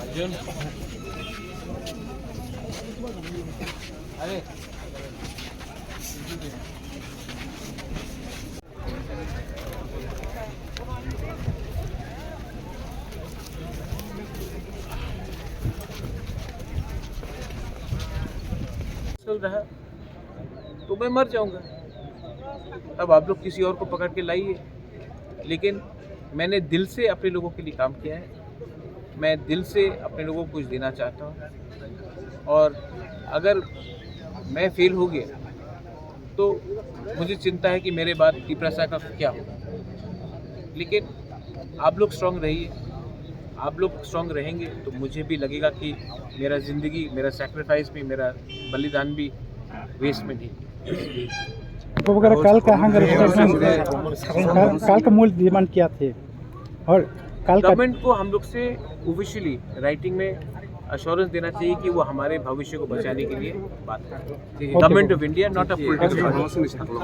अर्जुन अरे चल रहा तो मैं मर जाऊंगा। अब आप लोग किसी और को पकड़ के लाइए, लेकिन मैंने दिल से अपने लोगों के लिए काम किया है। मैं दिल से अपने लोगों को कुछ देना चाहता हूँ, और अगर मैं फेल हो गया तो मुझे चिंता है कि मेरे बाद त्रिप्रसा का क्या होगा। लेकिन आप लोग स्ट्रांग रहिए, आप लोग स्ट्रांग रहेंगे तो मुझे भी लगेगा कि मेरा ज़िंदगी, मेरा सैक्रिफाइस भी, मेरा बलिदान भी वेस्ट में नहीं। कल का कल का मूल डिमांड क्या थे, और कल गवर्नमेंट को हम लोग से ऑफिशियली राइटिंग में अश्योरेंस देना चाहिए कि वो हमारे भविष्य को बचाने के लिए बात करें। Government of India, not a political.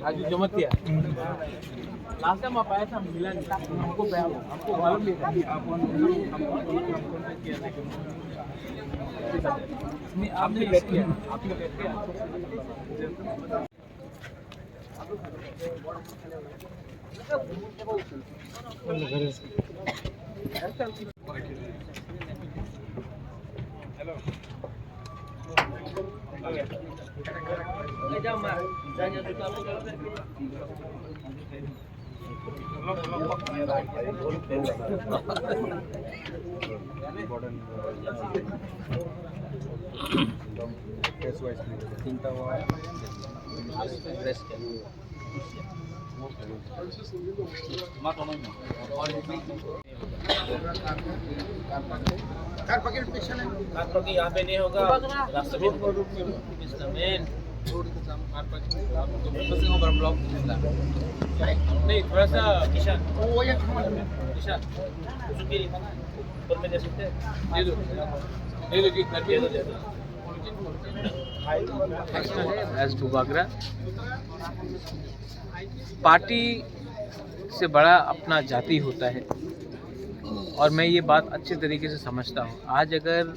आज जमत किया लास्ट टाइम आप आया था, मिला नहीं हमको मालूम नहीं था। आपने बैठ किया, आपने बैठ किया। हेलो यहाँ पे नहीं होगा, रास्ते में नहीं, थोड़ा सा किसान पार्टी से बड़ा अपना जाति होता है, और मैं ये बात अच्छे तरीके से समझता हूँ। आज अगर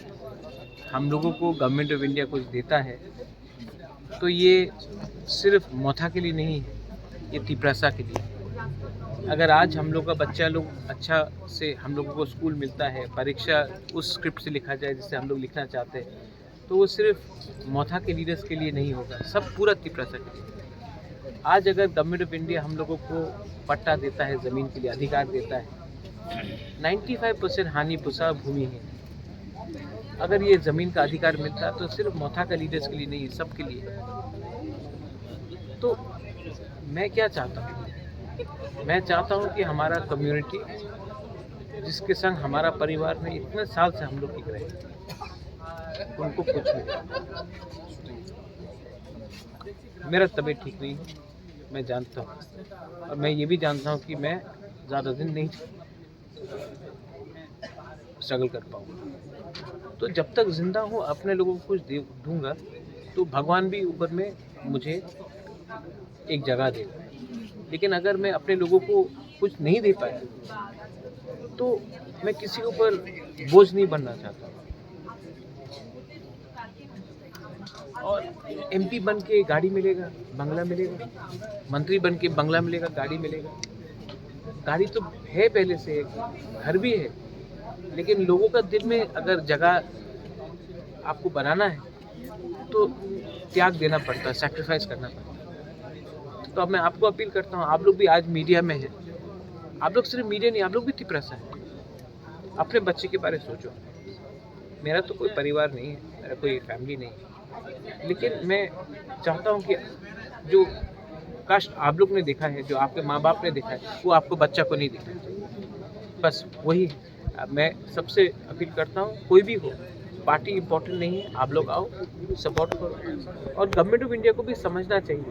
हम लोगों को गवर्नमेंट ऑफ इंडिया कुछ देता है तो ये सिर्फ मोथा के लिए नहीं है, ये त्रिप्रसा के लिए। अगर आज हम लोग का बच्चा लोग अच्छा से, हम लोगों को स्कूल मिलता है, परीक्षा उस स्क्रिप्ट से लिखा जाए जिससे हम लोग लिखना चाहते हैं, तो वो सिर्फ मोथा के लीडर्स के लिए नहीं होगा, सब पूरा त्रिप्रसा के लिए। आज अगर गवर्नमेंट ऑफ इंडिया हम लोगों को पट्टा देता है, ज़मीन के लिए अधिकार देता है, 95% हानि पुसा भूमि है। अगर ये ज़मीन का अधिकार मिलता है तो सिर्फ मोथा का लीडर्स के लिए नहीं, सबके लिए। तो मैं क्या चाहता हूँ, मैं चाहता हूँ कि हमारा कम्युनिटी, जिसके संग हमारा परिवार में इतने साल से हम लोग टिक रहे हैं, उनको कुछ नहीं। मेरा तबीयत ठीक नहीं है, मैं जानता हूँ, और मैं ये भी जानता हूँ कि मैं ज़्यादा दिन नहीं स्ट्रगल कर पाऊँगा। तो जब तक जिंदा हूँ अपने लोगों को कुछ दूंगा तो भगवान भी ऊपर में मुझे एक जगह देगा। लेकिन अगर मैं अपने लोगों को कुछ नहीं दे पाया तो मैं किसी के ऊपर बोझ नहीं बनना चाहता। और एमपी बन के गाड़ी मिलेगा, बंगला मिलेगा, मंत्री बन के बंगला मिलेगा, गाड़ी मिलेगा। गाड़ी तो है पहले से, घर भी है, लेकिन लोगों का दिल में अगर जगह आपको बनाना है तो त्याग देना पड़ता है, सैक्रिफाइस करना पड़ता है। तो अब मैं आपको अपील करता हूँ, आप लोग भी आज मीडिया में हैं, आप लोग सिर्फ मीडिया नहीं, आप लोग भी त्रिप्रसा है। अपने बच्चे के बारे में सोचो। मेरा तो कोई परिवार नहीं है, मेरा कोई फैमिली नहीं है, लेकिन मैं चाहता हूँ कि जो कष्ट आप लोग ने देखा है, जो आपके माँ बाप ने देखा है, वो आपको बच्चा को नहीं दिखाना चाहिए। बस वही मैं सबसे अपील करता हूँ, कोई भी हो, पार्टी इम्पोर्टेंट नहीं है, आप लोग आओ, सपोर्ट करो। और गवर्नमेंट ऑफ इंडिया को भी समझना चाहिए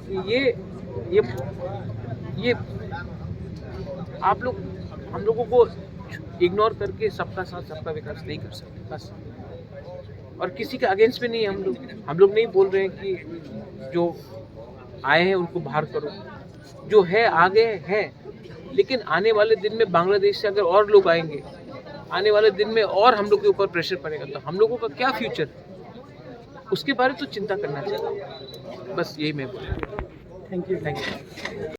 कि ये आप लोग हम लोगों को इग्नोर करके सबका साथ सबका विकास नहीं कर सकते बस। और किसी के अगेंस्ट में नहीं है हम लोग नहीं बोल रहे हैं कि जो आए हैं उनको बाहर करो, जो है आगे है, लेकिन आने वाले दिन में बांग्लादेश से अगर और लोग आएंगे, आने वाले दिन में और हम लोग के ऊपर प्रेशर पड़ेगा, तो हम लोगों का क्या फ्यूचर, उसके बारे में तो चिंता करना चाहिए। बस यही मैं बोल रहा हूँ। Thank you. Thank you.